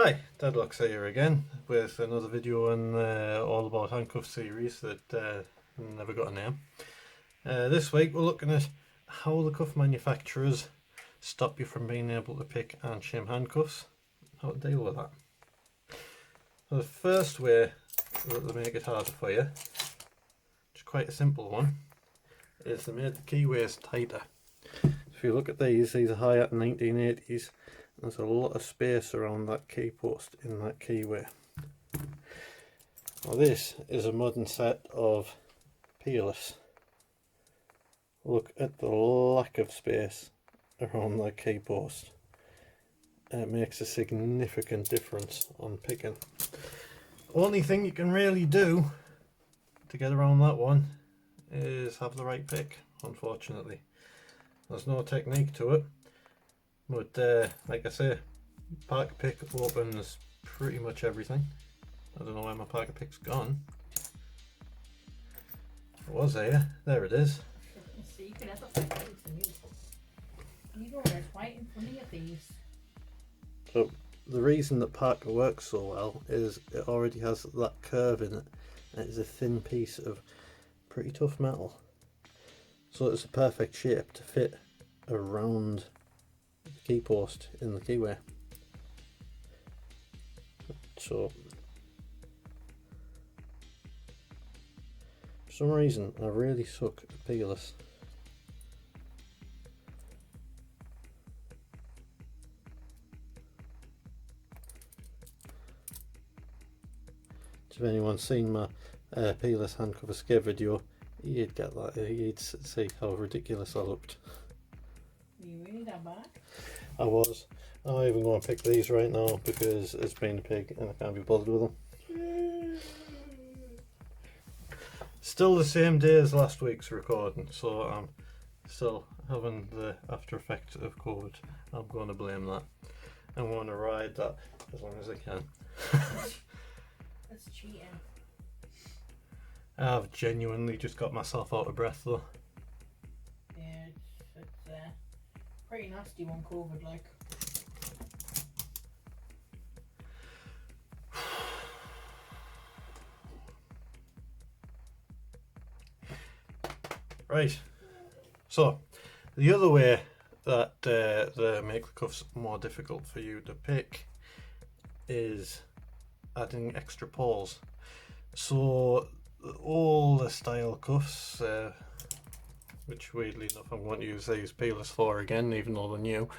Hi, Deadlock's here again with another video on all about handcuff series that never got a name. This week we're looking at how the cuff manufacturers stop you from being able to pick and shim handcuffs, how to deal with that. So the first way that they make it harder for you, which is quite a simple one, is they made the keyways tighter. If you look at these are high at 1980s. There's a lot of space around that key post in that keyway. Now this is a modern set of peerless. Look at the lack of space around that key post. It makes a significant difference on picking. Only thing you can really do to get around that one is have the right pick, unfortunately. There's no technique to it. But like I say, Parker pick opens pretty much everything. I don't know where my Parker pick's gone. It was there it is. So you can have it like this and you know there's white in front of your face. So the reason that Parker works so well is it already has that curve in it, and it's a thin piece of pretty tough metal. So it's a perfect shape to fit around key post in the keyway. So for some reason I really suck at peerless. If anyone's seen my peerless handcuff escape video, you'd get that, you'd see how ridiculous I looked. Are you really that bad? I was. I'm not even going to pick these right now because it's been a pig and I can't be bothered with them. Still the same day as last week's recording, so I'm still having the after effects of COVID. I'm going to blame that. I'm going to ride that as long as I can. That's cheating. I've genuinely just got myself out of breath though. Yeah, it's pretty nasty one COVID like. Right, so the other way that they make the cuffs more difficult for you to pick is adding extra pawls. So all the style cuffs, which weirdly enough I'm going to use these peelers for again, even though they're new,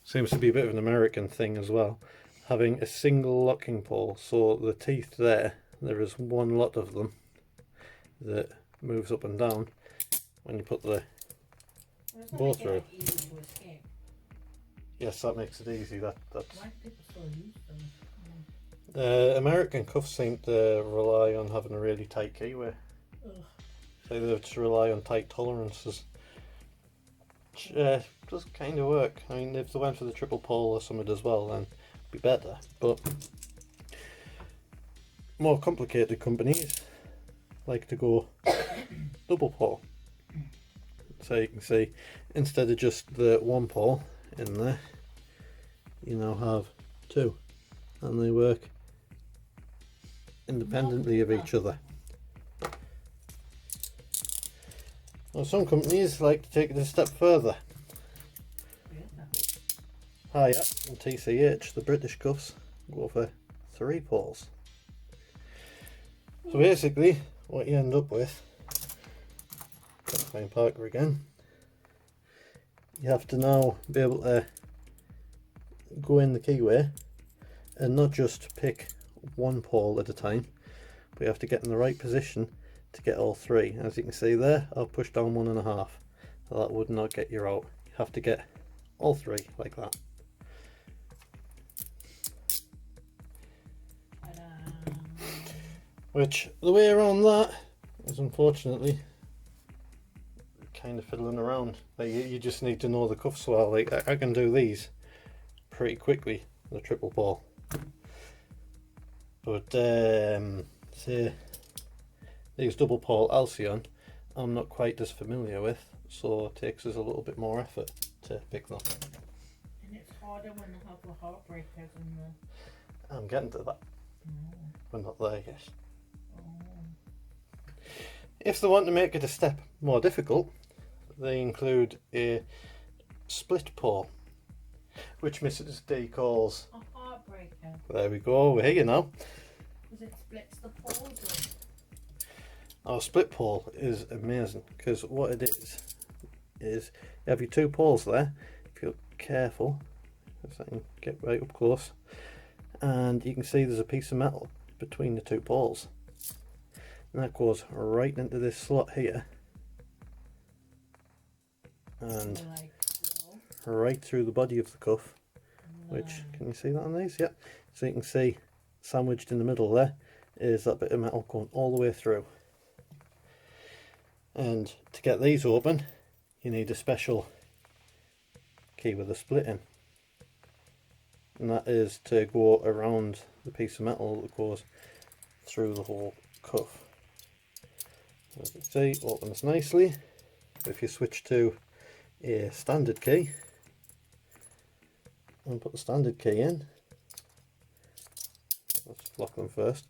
seems to be a bit of an American thing as well, having a single locking pawl. So the teeth there is one lot of them that moves up and down when you put the ball through. Like easy to escape. Yes, that makes it easy. That's Why do people still use them? American cuffs seem to rely on having a really tight keyway. Ugh. So they just rely on tight tolerances. Which does kind of work. I mean, if they went for the triple pole or something as well, then it'd be better. But more complicated companies like to go double pole. So you can see, instead of just the one pole in there, you now have two, and they work independently of each other. Well, some companies like to take it a step further. Hyatt and TCH, the British cuffs, go for 3 poles. So basically, what you end up with, can't find Parker again, you have to now be able to go in the keyway and not just pick one pole at a time, but you have to get in the right position to get all 3. As you can see there, I'll push down 1.5. So that would not get you out. You have to get all 3 like that. Which, the way around that is unfortunately kind of fiddling around. Like, you just need to know the cuffs well. Like, I can do these pretty quickly, the triple pole. But say these double pole Alcyon, I'm not quite as familiar with, so it takes us a little bit more effort to pick them. And it's hard harder when they have the heartbreakers and the... I'm getting to that. No. We're not there yet. Oh. If they want to make it a step more difficult, they include a split paw, which Mrs. D calls... A heartbreaker. There we go, we're here now. Because it splits the poles. Our split paw is amazing, because what it is you have your two paws there. If you're careful, if I can get right up close, and you can see there's a piece of metal between the two paws, and that goes right into this slot here, and right through the body of the cuff, which, can you see that on these? Yep. So you can see sandwiched in the middle there is that bit of metal going all the way through. And to get these open, you need a special key with a split in, and that is to go around the piece of metal that goes through the whole cuff. As you can see, opens nicely. If you switch to a standard key and put the standard key in, let's lock them first.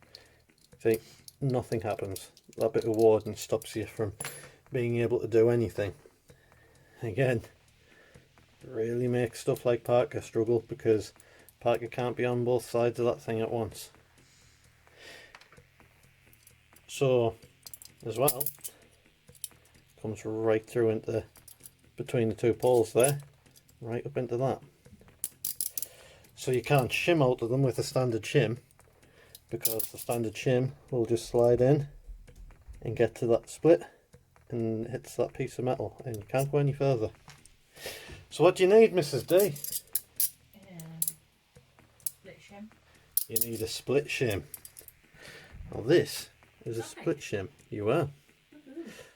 See, nothing happens. That bit of warden stops you from being able to do anything. Again, really makes stuff like Parker struggle, because Parker can't be on both sides of that thing at once. So, as well, comes right through into between the two poles there, right up into that. So you can't shim out of them with a standard shim, because the standard shim will just slide in and get to that split and hits that piece of metal, and you can't go any further. So what do you need, Mrs. D? Split shim. You need a split shim. Well, this is a split shim. You are.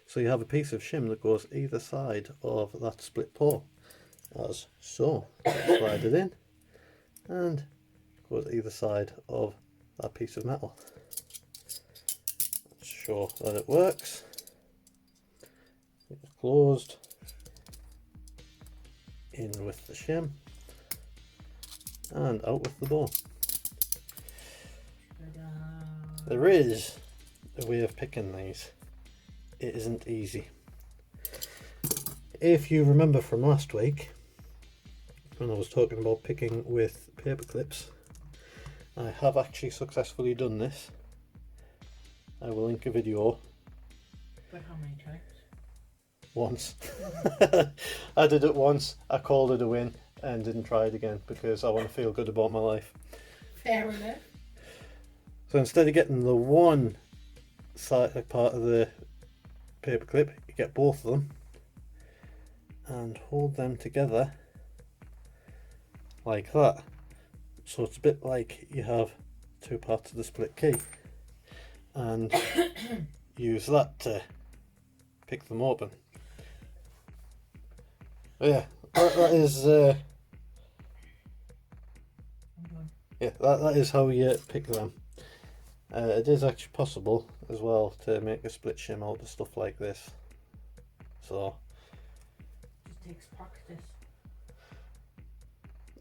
So you have a piece of shim that goes either side of that split paw, as so. Slide it in, and goes either side of that piece of metal. Let's show that it works. It's closed, in with the shim, and out with the bow. There is a way of picking these. It isn't easy. If you remember from last week, when I was talking about picking with paper clips, I have actually successfully done this. I will link a video. But how many times? Once. I did it once, I called it a win and didn't try it again, because I want to feel good about my life. Fair enough. So instead of getting the one side, like part of the paper clip, you get both of them and hold them together like that. So it's a bit like you have two parts of the split key, and use that to pick them open. But yeah, that is yeah, that is how you pick them. It is actually possible as well to make a split shim out of stuff like this. So Just takes practice.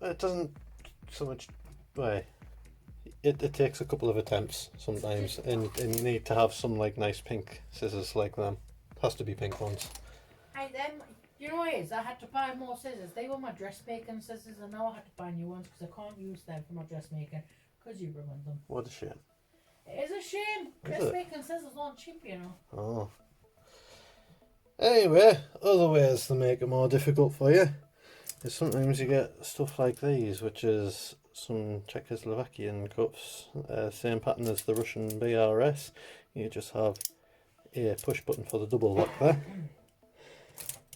it doesn't so much. Well, it takes a couple of attempts sometimes, and you need to have some like nice pink scissors like them. Has to be pink ones. Hey, them. You know what it is? I had to buy more scissors. They were my dressmaking scissors, and now I had to buy new ones because I can't use them for my dressmaking because you ruined them. What a shame. It is a shame. Dressmaking scissors aren't cheap, you know. Oh. Anyway, other ways to make it more difficult for you is sometimes you get stuff like these, which is some Czechoslovakian cuffs, same pattern as the Russian BRS. You just have a push button for the double lock there,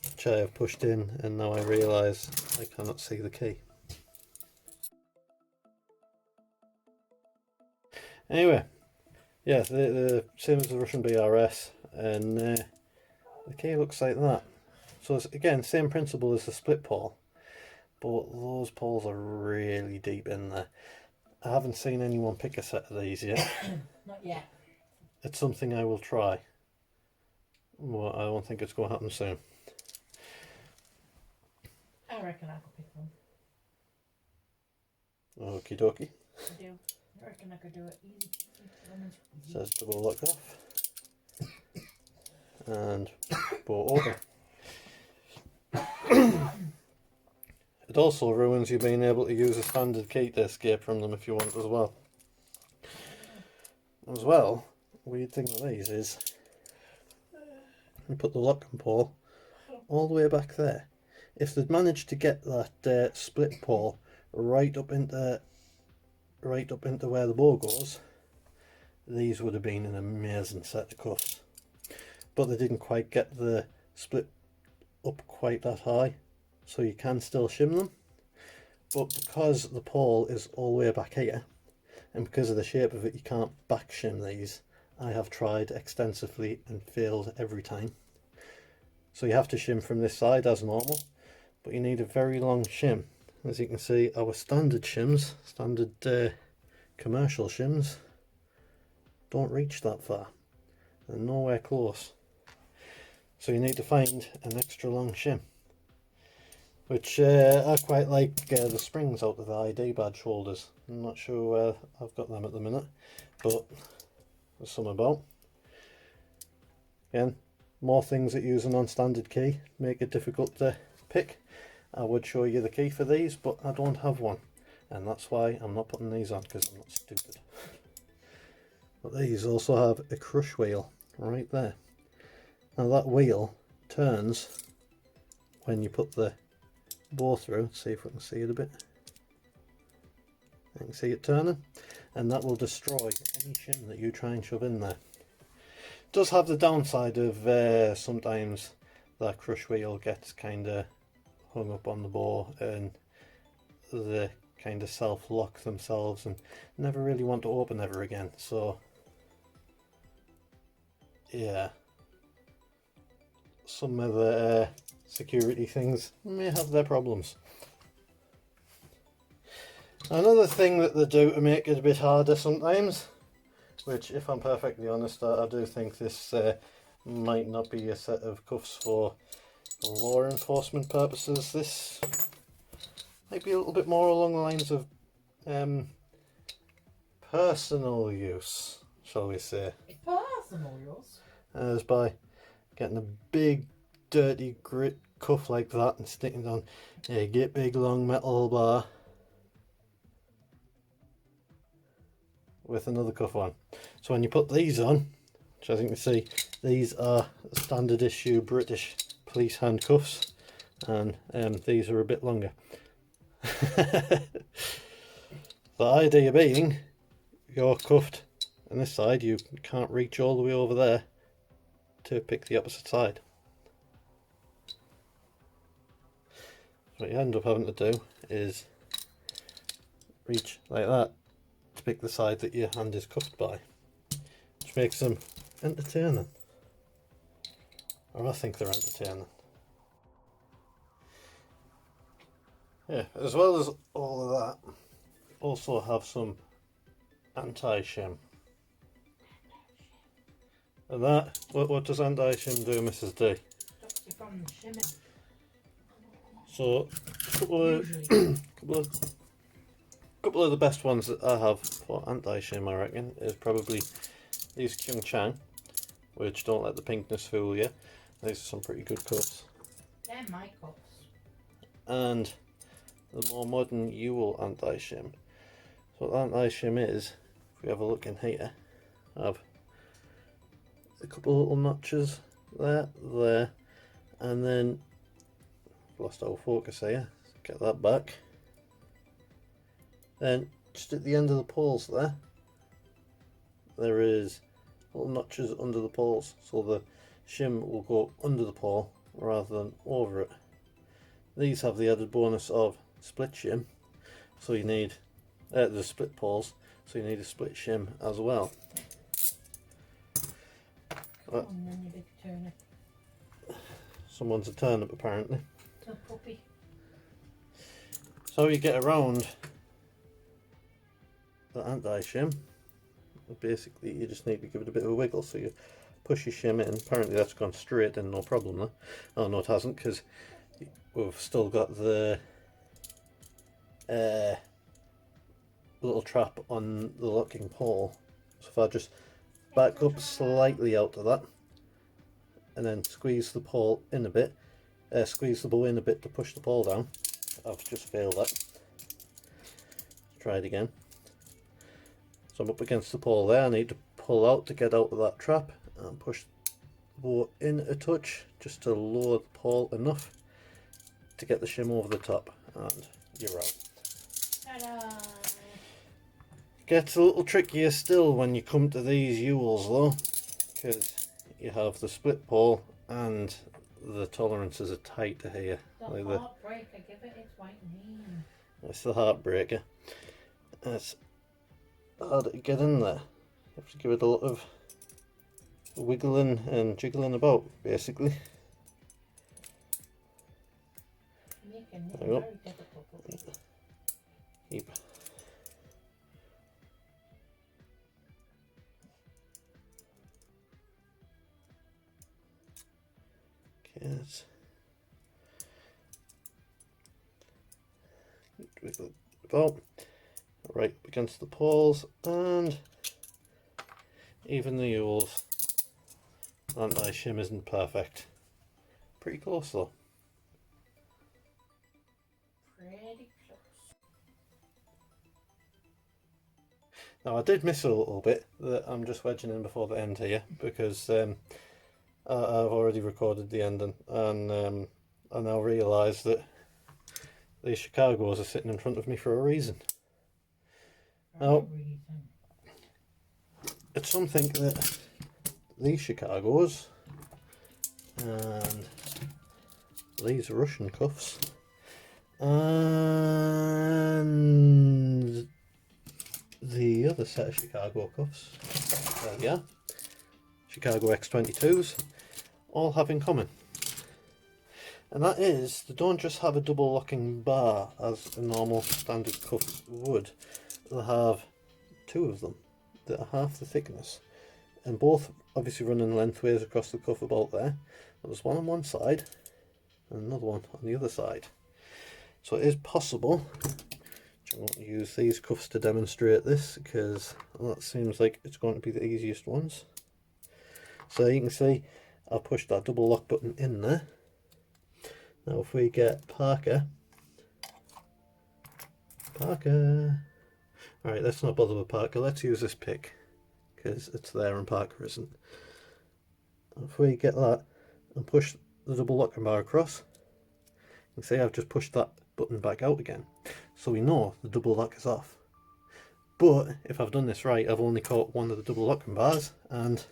which I have pushed in, and now I realise I cannot see the key. Anyway, yeah, the same as the Russian BRS, and the key looks like that. So it's, again, same principle as the split pawl, but those pawls are really deep in there. I haven't seen anyone pick a set of these yet. Not yet. It's something I will try. Well, I don't think it's going to happen soon. I reckon I could pick them. Okie dokie. I do. I reckon I could do it easy. Says double lock off. And bolt open. It also ruins you being able to use a standard key to escape from them if you want as well. As well, weird thing with these is you put the locking pole all the way back there. If they'd managed to get that split pole right up into where the bow goes, these would have been an amazing set of cuffs. But they didn't quite get the split up quite that high, so you can still shim them. But because the pole is all the way back here, and because of the shape of it, you can't back shim these. I have tried extensively and failed every time. So you have to shim from this side as normal, but you need a very long shim. As you can see, our standard shims, standard commercial shims, don't reach that far. They're nowhere close. So you need to find an extra long shim, which I quite like the springs out of the ID badge holders. I'm not sure where I've got them at the minute, but there's some about. Again, more things that use a non-standard key make it difficult to pick. I would show you the key for these, but I don't have one, and that's why I'm not putting these on, because I'm not stupid. But these also have a crush wheel right there. Now that wheel turns when you put the bow through. Let's see if we can see it a bit. You can see it turning, and that will destroy any shim that you try and shove in there. It does have the downside of sometimes that crush wheel gets kind of hung up on the bow and they kind of self-lock themselves and never really want to open ever again. So yeah, some of the security things may have their problems. Another thing that they do to make it a bit harder sometimes, which if I'm perfectly honest, I do think this might not be a set of cuffs for law enforcement purposes. This might be a little bit more along the lines of personal use, shall we say. Personal use? As by getting a big dirty grit cuff like that and sticking it on a great big long metal bar with another cuff on. So when you put these on, which as you can see, these are standard issue British police handcuffs, and these are a bit longer. The idea being, you're cuffed on this side, you can't reach all the way over there to pick the opposite side. So what you end up having to do is reach like that to pick the side that your hand is cuffed by, which makes them entertaining. Or I think they're entertaining. Yeah, as well as all of that, also have some anti-shim. And that, what does anti-shim do, Mrs. D? Stops you from shimming. So, couple of the best ones that I have for anti-shim, I reckon, is probably these Kyung Chang, which don't let the pinkness fool you. These are some pretty good cuffs. They're my cuffs. And the more modern YUIL anti-shim. So what anti-shim is, if we have a look in here, I have a couple of little notches there, and then I've lost our focus here, get that back. Then just at the end of the poles there is little notches under the poles, so the shim will go under the pole rather than over it. These have the added bonus of split shim, so you need the split poles, so you need a split shim as well. Come on then, you big turnip. Someone's a turnip apparently. A puppy. So you get around the anti-shim. Basically you just need to give it a bit of a wiggle, so you push your shim in. Apparently that's gone straight in, no problem though. Oh no, it hasn't, because we've still got the little trap on the locking pole. So if I just back up slightly out of that and then squeeze the pole in a bit, squeeze the bow in a bit to push the pole down. I've just failed that. Try it again. So I'm up against the pole there. I need to pull out to get out of that trap and push the bow in a touch just to lower the pole enough to get the shim over the top, and you're out. Ta-da! Gets a little trickier still when you come to these YUILs though, because you have the split pole and the tolerances are tight to here. The Like heartbreaker, give it its white name. It's the heartbreaker. It's hard to get in there. You have to give it a lot of wiggling and jiggling about, basically. Making it There we go. very difficult. Keep. Yes. Wiggle it about. Right up against the poles, and even the YUILs. Anti-shim isn't perfect. Pretty close though. Pretty close. Now I did miss a little bit that I'm just wedging in before the end here, because I've already recorded the ending, and I now realise that these Chicago's are sitting in front of me for a reason. Now, it's something that these Chicago's and these Russian cuffs and the other set of Chicago cuffs, there we are, Chicago X22s, all have in common. And that is, they don't just have a double locking bar as a normal standard cuff would. They have two of them that are half the thickness, and both obviously running lengthways across the cuff about there. There's one on one side and another one on the other side. So it is possible. I'm going to use these cuffs to demonstrate this, because that seems like it's going to be the easiest ones. So you can see I've pushed that double lock button in there. Now if we get Parker, alright, let's not bother with Parker, let's use this pick, because it's there and Parker isn't. If we get that and push the double locking bar across, you can see I've just pushed that button back out again, so we know the double lock is off. But if I've done this right, I've only caught one of the double locking bars, and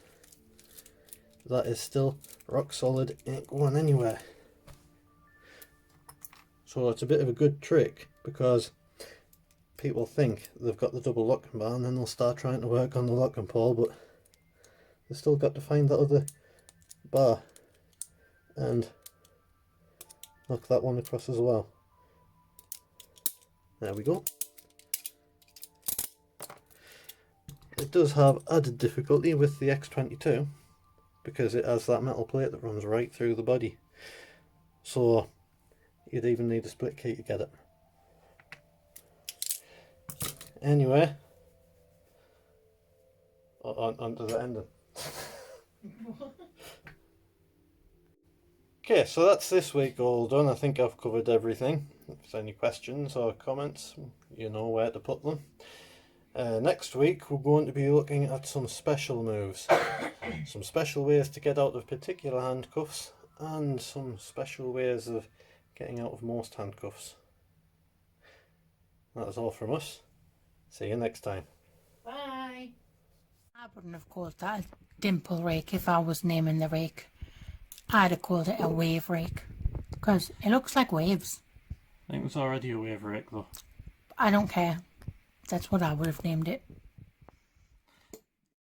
that is still rock solid, ain't going anywhere. So it's a bit of a good trick, because people think they've got the double locking bar and then they'll start trying to work on the locking pole, but they've still got to find that other bar and knock that one across as well. There we go. It does have added difficulty with the X22, because it has that metal plate that runs right through the body. So you'd even need a split key to get it. Anyway, on to the ending. Okay, so that's this week all done. I think I've covered everything. If there's any questions or comments, you know where to put them. Next week we're going to be looking at some special moves, some special ways to get out of particular handcuffs, and some special ways of getting out of most handcuffs. That is all from us. See you next time. Bye. I wouldn't have called that a dimple rake if I was naming the rake. I'd have called it a wave rake, because it looks like waves. I think it was already a wave rake though. I don't care. That's what I would have named it.